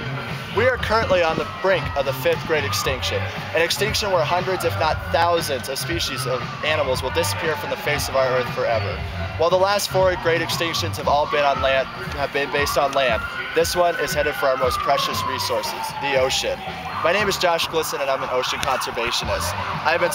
right. We are currently on the brink of the 5th great extinction, an extinction where hundreds, if not thousands, of species of animals will disappear from the face of our Earth forever. While the last 4 great extinctions have all been on land, have been based on land, this one is headed for our most precious resources, the ocean. My name is Josh Glisan and I'm an ocean conservationist. I've been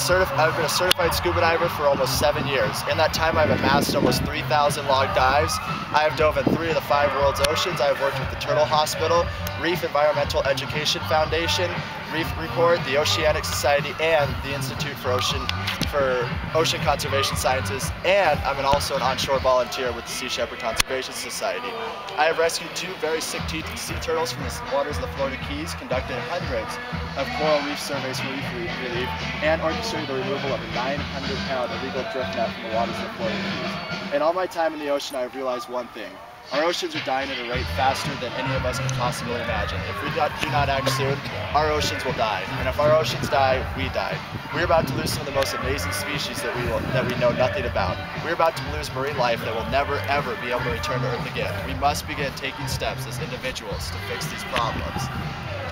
a certified scuba diver for almost 7 years. In that time I've amassed almost 3,000 log dives. I have dove in 3 of the 5 world's oceans. I have worked with the Turtle Hospital, Reef Environmental Education Foundation, Reef Report, the Oceanic Society, and the Institute for Ocean Conservation Sciences, and I'm also an onshore volunteer with the Sea Shepherd Conservation Society. I have rescued 2 very sick sea turtles from the waters of the Florida Keys, conducted hundreds of coral reef surveys for reef relief, and orchestrated the removal of a 900-pound illegal drift net from the waters of the Florida Keys. In all my time in the ocean, I have realized one thing. Our oceans are dying at a rate faster than any of us can possibly imagine. If we do not act soon, our oceans will die. And if our oceans die, we die. We're about to lose some of the most amazing species that we know nothing about. We're about to lose marine life that will never, ever be able to return to Earth again. We must begin taking steps as individuals to fix these problems.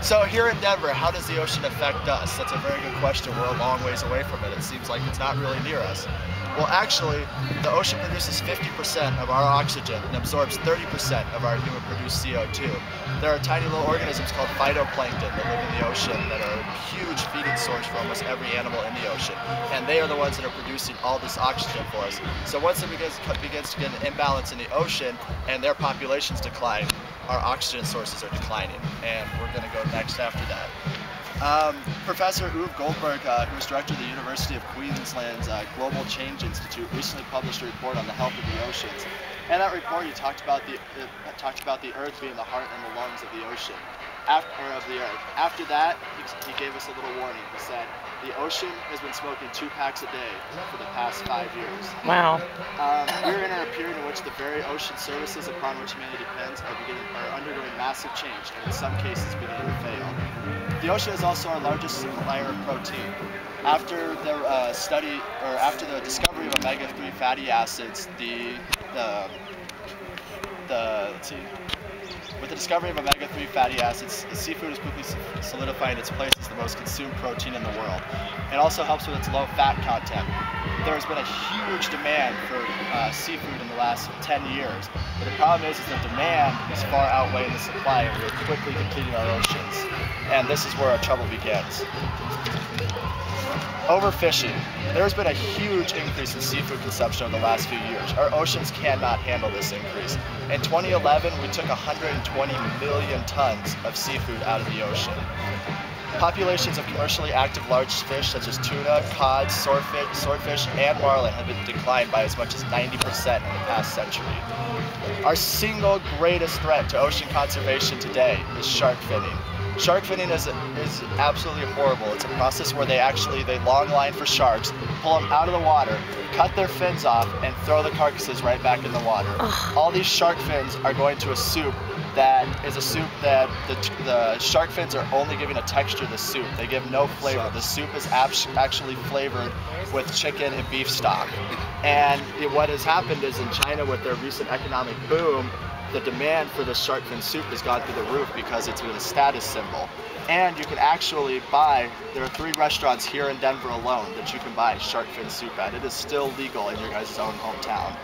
So here in Denver, how does the ocean affect us? That's a very good question. We're a long ways away from it. It seems like it's not really near us. Well, actually, the ocean produces 50% of our oxygen and absorbs 30% of our human-produced CO2. There are tiny little organisms called phytoplankton that live in the ocean that are a huge feeding source for almost every animal in the ocean. And they are the ones that are producing all this oxygen for us. So once it begins to get an imbalance in the ocean and their populations decline, our oxygen sources are declining. And we're going to go next after that. Professor Uwe Goldberg, who is director of the University of Queensland's Global Change Institute, recently published a report on the health of the oceans. And that report, he talked about the Earth being the heart and the lungs of the ocean, of the Earth. After that, he gave us a little warning. He said, the ocean has been smoking 2 packs a day for the past 5 years. Wow. We're in a period in which the very ocean services upon which humanity depends are undergoing massive change, and in some cases beginning to fail. The ocean is also our largest supplier of protein. After the after the discovery of omega-3 fatty acids, with the discovery of omega-3 fatty acids, the seafood is quickly solidifying its place as the most consumed protein in the world. It also helps with its low fat content. There has been a huge demand for seafood in the last 10 years, but the problem is the demand is far outweighing the supply, and we're quickly depleting our oceans. And this is where our trouble begins. Overfishing. There's been a huge increase in seafood consumption over the last few years. Our oceans cannot handle this increase. In 2011, we took 120 million tons of seafood out of the ocean. Populations of commercially active large fish such as tuna, cod, swordfish, and marlin have been declined by as much as 90% in the past century. Our single greatest threat to ocean conservation today is shark finning. Shark finning is absolutely horrible. It's a process where they long line for sharks, pull them out of the water, cut their fins off, and throw the carcasses right back in the water. All these shark fins are going to a soup that is a soup that the shark fins are only giving a texture to the soup. They give no flavor. The soup is actually flavored with chicken and beef stock. And what has happened is in China, with their recent economic boom, the demand for the shark fin soup has gone through the roof because it's been a status symbol. And you can actually there are 3 restaurants here in Denver alone that you can buy shark fin soup at. It is still legal in your guys' own hometown.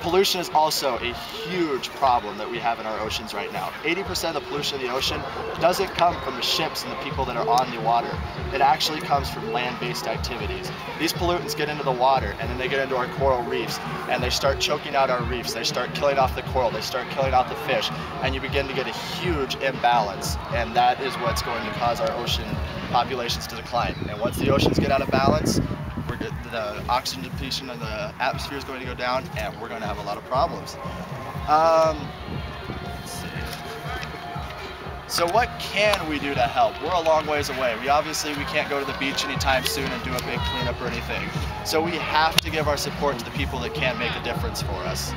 Pollution is also a huge problem that we have in our oceans right now. 80% of the pollution in the ocean doesn't come from the ships and the people that are on the water. It actually comes from land-based activities. These pollutants get into the water, and then they get into our coral reefs, and they start choking out our reefs. They start killing off the coral. They start killing out the fish, and you begin to get a huge imbalance, and that is what's going to cause our ocean populations to decline. And once the oceans get out of balance, the oxygen depletion in the atmosphere is going to go down, and we're going to have a lot of problems. Let's see. So what can we do to help? We're a long ways away. We can't go to the beach anytime soon and do a big cleanup or anything. So we have to give our support to the people that can make a difference for us.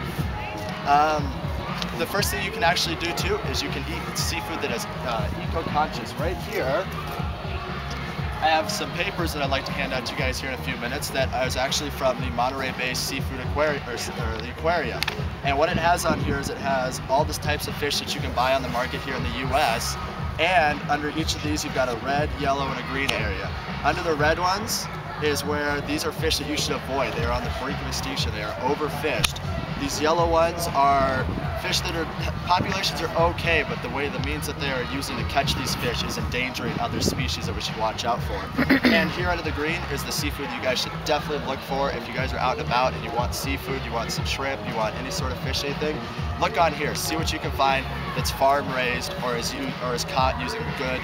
The first thing you can actually do too is you can eat seafood that is eco-conscious. Right here, I have some papers that I'd like to hand out to you guys here in a few minutes that is actually from the Monterey Bay Seafood Aquarium, And what it has on here is it has all the types of fish that you can buy on the market here in the US. And under each of these, you've got a red, yellow, and a green area. Under the red ones is where these are fish that you should avoid. They are on the brink of extinction. They are overfished. These yellow ones are fish that are, populations are okay, but the means that they are using to catch these fish is endangering other species that we should watch out for. And here under the green is the seafood you guys should definitely look for if you guys are out and about and you want seafood, you want some shrimp, you want any sort of fish, anything. Look on here, see what you can find that's farm raised or is caught using good,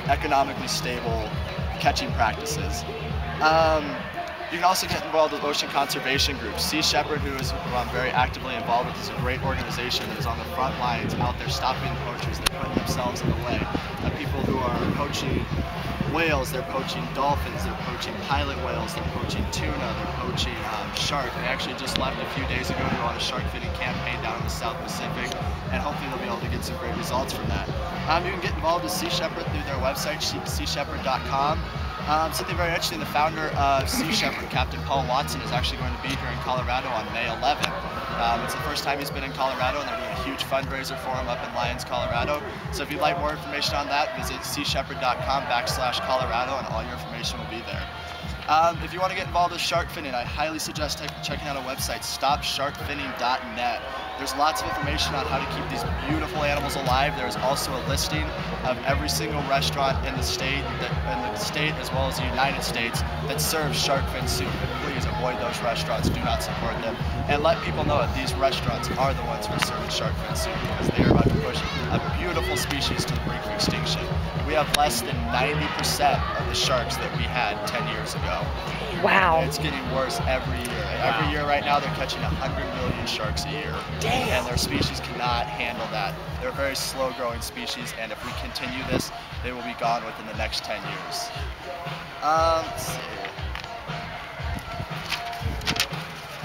economically stable catching practices. You can also get involved with ocean conservation groups. Sea Shepherd, who I'm very actively involved with, is a great organization that is on the front lines out there stopping the poachers. They're putting themselves in the way of people who are poaching whales, they're poaching dolphins, they're poaching pilot whales, they're poaching tuna, they're poaching shark. They actually just left a few days ago to go on a shark finning campaign down in the South Pacific, and hopefully they'll be able to get some great results from that. You can get involved with Sea Shepherd through their website, seashepherd.com. Something very interesting, the founder of Sea Shepherd, Captain Paul Watson, is actually going to be here in Colorado on May 11th. It's the first time he's been in Colorado, and they're doing a huge fundraiser for him up in Lyons, Colorado. So if you'd like more information on that, visit seashepherd.com/Colorado, and all your information will be there. If you want to get involved with shark finning, I highly suggest checking out a website, stopsharkfinning.net. There's lots of information on how to keep these beautiful animals alive. There's also a listing of every single restaurant in the state, as well as the United States, that serves shark fin soup. And please avoid those restaurants. Do not support them. And let people know that these restaurants are the ones who are serving shark fin soup, because they are about to push a beautiful species to the brink of extinction. We have less than 90% of the sharks that we had 10 years ago. Wow. And it's getting worse every year. Every year right now they're catching 100 million sharks a year. Damn. And their species cannot handle that. They're a very slow growing species, and if we continue this, they will be gone within the next 10 years. Let's see.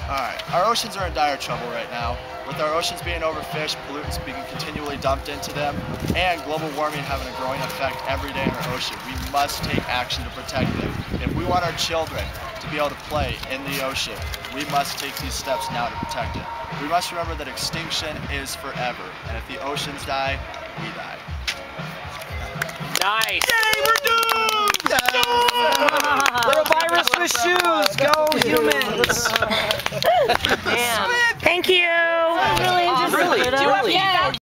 Alright, our oceans are in dire trouble right now. With our oceans being overfished, pollutants being continually dumped into them, and global warming having a growing effect every day in our ocean, we must take action to protect them. If we want our children to be able to play in the ocean, we must take these steps now to protect it. We must remember that extinction is forever, and if the oceans die, we die. Nice. Yay, we're doomed! Little virus with shoes, go humans! Thank you. Really, Really? Do you have Yeah.